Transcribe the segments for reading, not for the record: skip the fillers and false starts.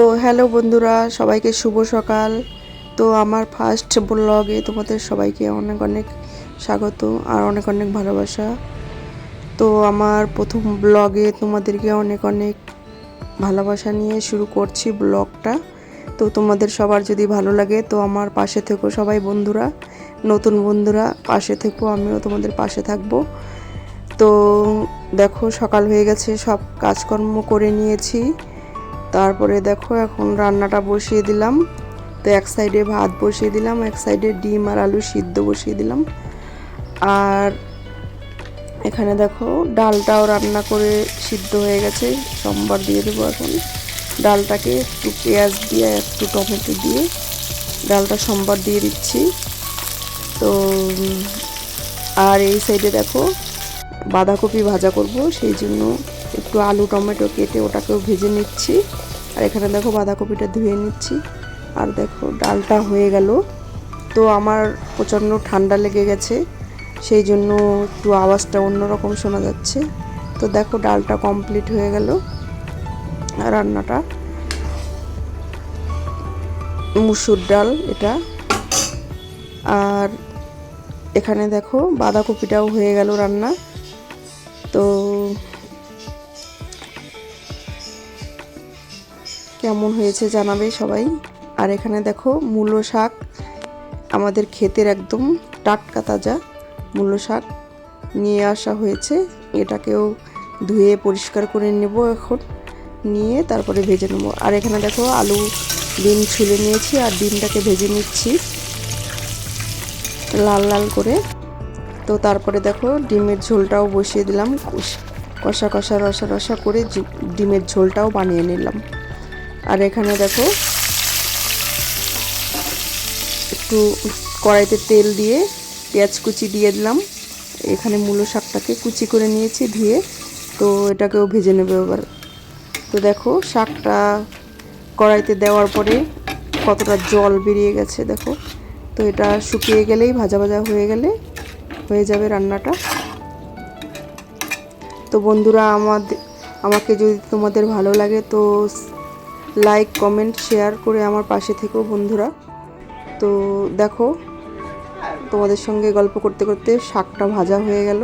তো হ্যালো বন্ধুরা, সবাইকে শুভ সকাল। তো আমার ফার্স্ট ব্লগে তোমাদের সবাইকে অনেক অনেক স্বাগত আর অনেক অনেক ভালোবাসা। তো আমার প্রথম ব্লগে তোমাদেরকে অনেক অনেক ভালোবাসা নিয়ে শুরু করছি ব্লগটা। তো তোমাদের সবার যদি ভালো লাগে তো আমার পাশে থেকো সবাই বন্ধুরা, নতুন বন্ধুরা পাশে থেকো, আমিও তোমাদের পাশে থাকবো। তো দেখো সকাল হয়ে গেছে, সব কাজকর্ম করে নিয়েছি। তারপরে দেখো এখন রান্নাটা বসিয়ে দিলাম। তো এক সাইডে ভাত বসিয়ে দিলাম, এক সাইডে ডিম আর আলু সিদ্ধ বসিয়ে দিলাম। আর এখানে দেখো ডালটাও রান্না করে সিদ্ধ হয়ে গেছে, সম্বার দিয়ে দেবো এখন। ডালটাকে একটু পেঁয়াজ দিয়ে একটু টমেটো দিয়ে ডালটা সম্বার দিয়ে দিচ্ছি। তো আর এই সাইডে দেখো বাঁধাকপি ভাজা করব, সেই জন্য একটু আলু টমেটো কেটে ওটাকেও ভেজে নিচ্ছি। আর এখানে দেখো বাঁধাকপিটা ধুয়ে নিচ্ছি। আর দেখো ডালটা হয়ে গেল। তো আমার প্রচণ্ড ঠান্ডা লেগে গেছে, সেই জন্য একটু আওয়াজটা অন্যরকম শোনা যাচ্ছে। তো দেখো ডালটা কমপ্লিট হয়ে গেল রান্নাটা। মুসুর ডাল এটা। আর এখানে দেখো বাঁধাকপিটাও হয়ে গেল রান্না। তো কেমন হয়েছে জানাবে সবাই। আর এখানে দেখো মূলো শাক, আমাদের ক্ষেতের একদম টাটকা তাজা মূলো শাক নিয়ে আসা হয়েছে। এটাকেও ধুয়ে পরিষ্কার করে নেব এখন, নিয়ে তারপরে ভেজে নেব। আর এখানে দেখো আলু ডিম ছুলে নিয়েছি আর ডিমটাকে ভেজে নিচ্ছি লাল লাল করে। তো তারপরে দেখো ডিমের ঝোলটাও বসিয়ে দিলাম, কষা কষা রসা রসা করে ডিমের ঝোলটাও বানিয়ে নিলাম। আর এখানে দেখো একটু কড়াইতে তেল দিয়ে পেঁয়াজ কুচি দিয়ে দিলাম। এখানে মূলো শাকটাকে কুচি করে নিয়েছি ধুয়ে, তো এটাকেও ভেজে নেবে এবার। তো দেখো শাকটা কড়াইতে দেওয়ার পরে কতটা জল বেরিয়ে গেছে দেখো। তো এটা শুকিয়ে গেলেই ভাজা ভাজা হয়ে যাবে রান্নাটা। তো বন্ধুরা আমাকে যদি তোমাদের ভালো লাগে তো লাইক কমেন্ট শেয়ার করে আমার পাশে থেকো বন্ধুরা। তো দেখো তোমাদের সঙ্গে গল্প করতে করতে শাকটা ভাজা হয়ে গেল।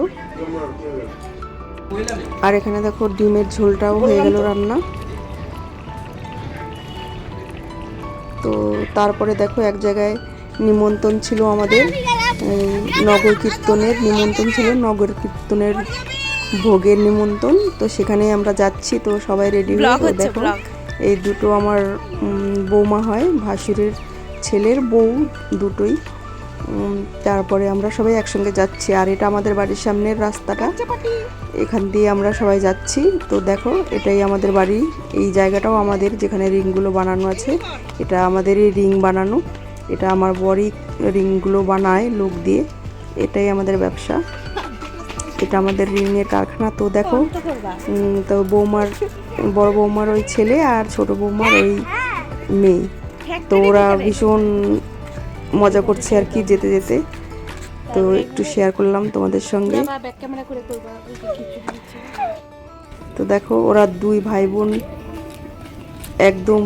আর এখানে দেখো ডিমের ঝোলটাও হয়ে গেল রান্না। তো তারপরে দেখো এক জায়গায় নিমন্ত্রণ ছিল আমাদের, নগর কীর্তনের নিমন্ত্রণ ছিল, নগর কীর্তনের ভোগের নিমন্ত্রণ। তো সেখানে আমরা যাচ্ছি। তো সবাই রেডি হয়ে দেখো এই দুটো আমার বৌমা হয়, ভাসুরের ছেলের বউ দুটোই। তারপরে আমরা সবাই একসঙ্গে যাচ্ছি। আর এটা আমাদের বাড়ির সামনের রাস্তাটা, এখান দিয়ে আমরা সবাই যাচ্ছি। তো দেখো এটাই আমাদের বাড়ি, এই জায়গাটাও আমাদের, যেখানে রিংগুলো বানানো আছে এটা আমাদেরই রিং বানানো। এটা আমার বড়ই রিংগুলো বানায় লোক দিয়ে, এটাই আমাদের ব্যবসা, এটা আমাদের রিংয়ের কারখানা। তো দেখো তো বড় বৌমার ওই ছেলে আর ছোট বৌমার ওই মেয়ে, তো ওরা ভীষণ মজা করছে আর কি যেতে যেতে। তো একটু শেয়ার করলাম তোমাদের সঙ্গে। তো দেখো ওরা দুই ভাই বোন একদম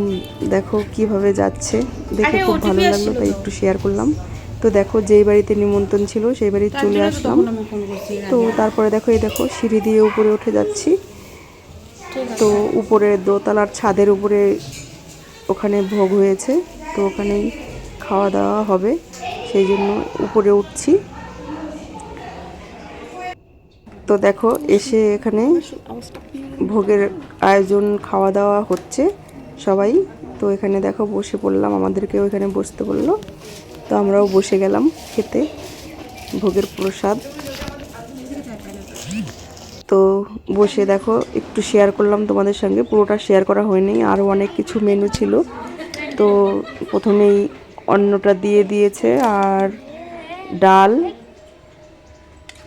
দেখো কিভাবে যাচ্ছে, দেখে খুব ভালো লাগলো, তাই একটু শেয়ার করলাম। তো দেখো যেই বাড়িতে নিমন্ত্রণ ছিল সেই বাড়ি চলে আসলাম। তো তারপরে দেখো এই দেখো সিঁড়ি দিয়ে উপরে উঠে যাচ্ছি। তো উপরে দোতলার ছাদের উপরে ওখানে ভোগ হয়েছে, তো ওখানেই খাওয়া দাওয়া হবে, সেই জন্য উপরে উঠছি। তো দেখো এসে এখানে ভোগের আয়োজন, খাওয়া দাওয়া হচ্ছে সবাই। তো এখানে দেখো বসে পড়লাম, আমাদেরকেও এখানে বসতে বললো, তো আমরাও বসে গেলাম খেতে ভোগের প্রসাদ। তো বসে দেখো একটু শেয়ার করলাম তোমাদের সঙ্গে, পুরোটা শেয়ার করা হয়নি, আরও অনেক কিছু মেনু ছিল। তো প্রথমেই অন্নটা দিয়ে দিয়েছে, আর ডাল,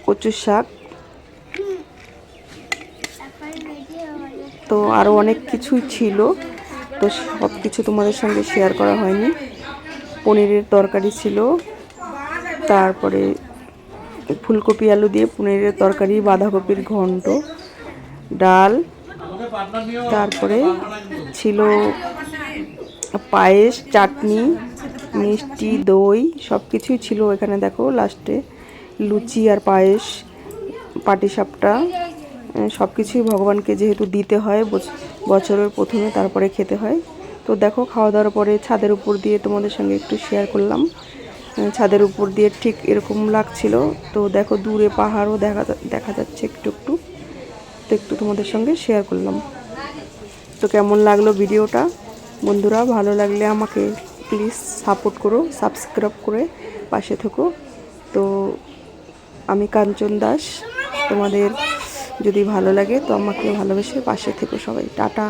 কচুর শাক, তো আরও অনেক কিছুই ছিল, তো সব কিছু তোমাদের সঙ্গে শেয়ার করা হয়নি। পনিরের তরকারি ছিল, তারপরে ফুলকপি আলু দিয়ে পনিরের তরকারি, বাঁধাকপির ঘন্ট, ডাল, তারপরে ছিল পায়েস, চাটনি, মিষ্টি, দই সব কিছুই ছিল এখানে। দেখো লাস্টে লুচি আর পায়েস, পাটিসাপটা, সব কিছুই ভগবানকে যেহেতু দিতে হয় বছরের প্রথমে, তারপরে খেতে হয়। তো দেখো খাওয়া দাওয়ার পরে ছাদের উপর দিয়ে তোমাদের সঙ্গে একটু শেয়ার করলাম। ছাদের উপর দিয়ে ঠিক এরকম লাগছিল। তো দেখো দূরে পাহাড়ও দেখা যাচ্ছে একটু একটু, তো একটু তোমাদের সঙ্গে শেয়ার করলাম। তো কেমন লাগলো ভিডিওটা বন্ধুরা? ভালো লাগলে আমাকে প্লিজ সাপোর্ট করো, সাবস্ক্রাইব করে পাশে থেকো। তো আমি কাঞ্চন দাস, তোমাদের যদি ভালো লাগে তো আমাকে ভালোবেসে পাশে থেকো সবাই। টাটা।